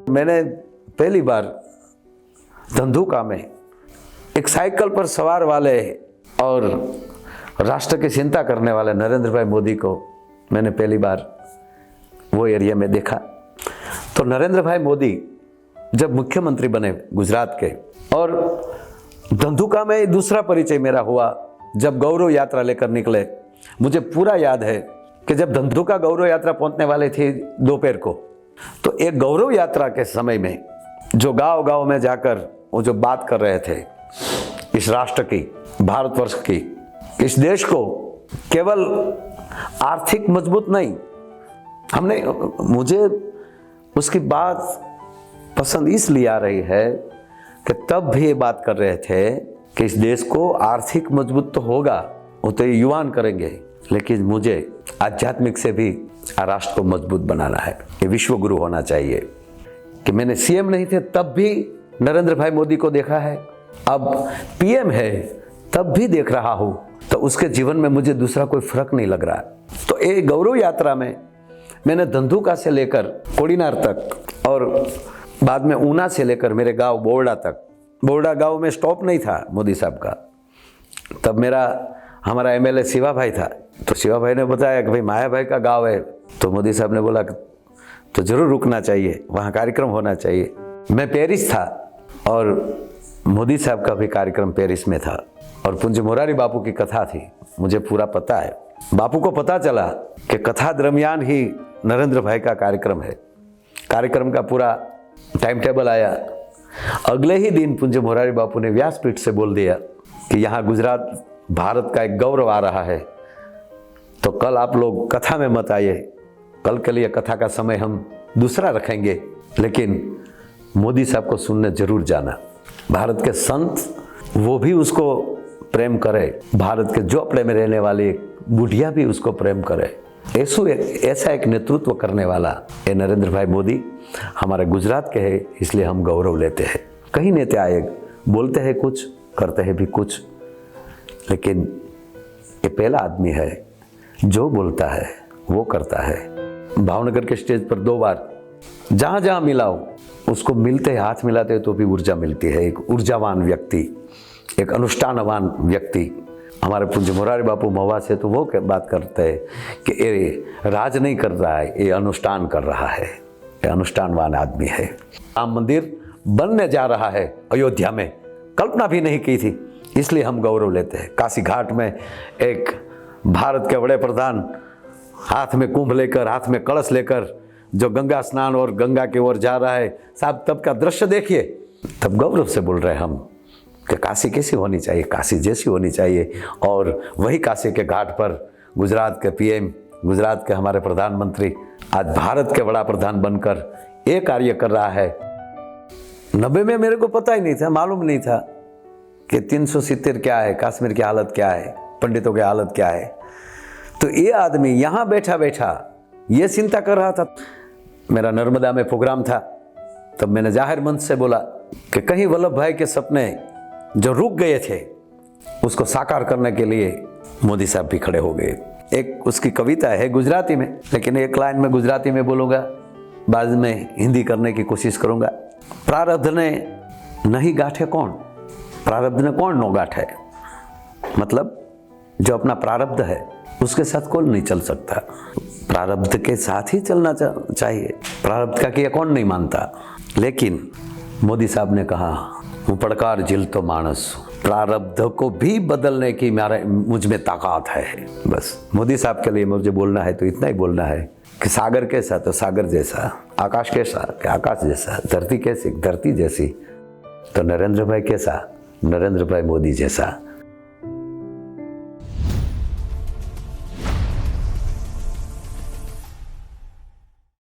मैंने पहली बार धंधुका में एक साइकिल पर सवार वाले और राष्ट्र की चिंता करने वाले नरेंद्र भाई मोदी को मैंने पहली बार वो एरिया में देखा। तो नरेंद्र भाई मोदी जब मुख्यमंत्री बने गुजरात के, और धंधुका में दूसरा परिचय मेरा हुआ जब गौरव यात्रा लेकर निकले। मुझे पूरा याद है कि जब धंधुका गौरव यात्रा पहुंचने वाले थे दोपहर को, तो एक गौरव यात्रा के समय में जो गांव गांव में जाकर वो जो बात कर रहे थे इस राष्ट्र की, भारतवर्ष की, इस देश को केवल आर्थिक मजबूत नहीं, मुझे उसकी बात पसंद इसलिए आ रही है कि तब भी ये बात कर रहे थे कि इस देश को आर्थिक मजबूत तो होगा, वो तो युवान करेंगे, लेकिन मुझे आध्यात्मिक से भी राष्ट्र को मजबूत बनाना है। ये विश्व गुरु होना चाहिए। कि मैंने सीएम नहीं थे तब भी नरेंद्र भाई मोदी को देखा है, अब पीएम है तब भी देख रहा हूं, तो उसके जीवन में मुझे दूसरा कोई फर्क नहीं लग रहा। तो एक गौरव यात्रा में मैंने धंधुका से लेकर कोड़ीनार तक और बाद में ऊना से लेकर मेरे गांव बोर्डा तक, बोर्डा गांव में स्टॉप नहीं था मोदी साहब का, तब हमारा एमएलए शिवा भाई था। तो शिवा भाई ने बताया कि भाई माया भाई का गांव है, तो मोदी साहब ने बोला तो जरूर रुकना चाहिए, वहाँ कार्यक्रम होना चाहिए। मैं पेरिस था और मोदी साहब का भी कार्यक्रम पेरिस में था और पूज्य मोरारी बापू की कथा थी, मुझे पूरा पता है। बापू को पता चला कि कथा दरमियान ही नरेंद्र भाई का कार्यक्रम है। कार्यक्रम का पूरा टाइम टेबल आया। अगले ही दिन पूज्य मोरारी बापू ने व्यासपीठ से बोल दिया कि यहाँ गुजरात भारत का एक गौरव आ रहा है, तो कल आप लोग कथा में मत आइए, कल के लिए कथा का समय हम दूसरा रखेंगे, लेकिन मोदी साहब को सुनने जरूर जाना। भारत के संत वो भी उसको प्रेम करे, भारत के झोपड़े में रहने वाली बुढ़िया भी उसको प्रेम करे। ऐसा एक नेतृत्व करने वाला ये नरेंद्र भाई मोदी हमारे गुजरात के हैं, इसलिए हम गौरव लेते हैं। कई नेता आए, बोलते हैं कुछ, करते हैं भी कुछ, लेकिन ये पहला आदमी है जो बोलता है वो करता है। भावनगर के स्टेज पर 2 बार जहाँ जहाँ मिलाओ उसको मिलते हैं, हाथ मिलाते हैं तो भी ऊर्जा मिलती है। एक ऊर्जावान व्यक्ति, एक अनुष्ठानवान व्यक्ति। हमारे पूज्य मोरारी बापू महुआ से तो वो बात करते हैं कि ये राज नहीं कर रहा है, ये अनुष्ठान कर रहा है, ये अनुष्ठानवान आदमी है। राम मंदिर बनने जा रहा है अयोध्या में, कल्पना भी नहीं की थी, इसलिए हम गौरव लेते हैं। काशी घाट में एक भारत के बड़े प्रधान हाथ में कुंभ लेकर, हाथ में कलश लेकर जो गंगा स्नान और गंगा की ओर जा रहा है, साहब तब का दृश्य देखिए, तब गौरव से बोल रहे हैं हम कि काशी कैसी होनी चाहिए, काशी जैसी होनी चाहिए। और वही काशी के घाट पर गुजरात के पीएम, गुजरात के हमारे प्रधानमंत्री आज भारत के बड़ा प्रधान बनकर ये कार्य कर रहा है। 90 में मेरे को पता ही नहीं था, मालूम नहीं था कि 370 क्या है, कश्मीर की हालत क्या है, पंडितों की हालत क्या है। तो ये आदमी यहाँ बैठा बैठा ये चिंता कर रहा था। मेरा नर्मदा में प्रोग्राम था, तब मैंने जाहिर मंच से बोला कि कहीं वल्लभ भाई के सपने जो रुक गए थे उसको साकार करने के लिए मोदी साहब भी खड़े हो गए। एक उसकी कविता है गुजराती में, लेकिन एक लाइन में गुजराती में बोलूँगा, बाद में हिंदी करने की कोशिश करूँगा। प्रारब्ध ने नहीं गांठे कौन, प्रारब्ध ने कौन नो गांठे, मतलब जो अपना प्रारब्ध है उसके साथ कौन नहीं चल सकता, प्रारब्ध के साथ ही चलना चाहिए। प्रारब्ध का किया कौन नहीं मानता, लेकिन मोदी साहब ने कहा हूँ पड़कार झीलतो मानस, प्रारब्ध को भी बदलने की मुझ में ताकत है। बस मोदी साहब के लिए मुझे बोलना है तो इतना ही बोलना है कि सागर कैसा तो सागर जैसा, आकाश कैसा कि आकाश जैसा, धरती कैसी धरती जैसी, तो नरेंद्र भाई कैसा, नरेंद्र भाई मोदी जैसा।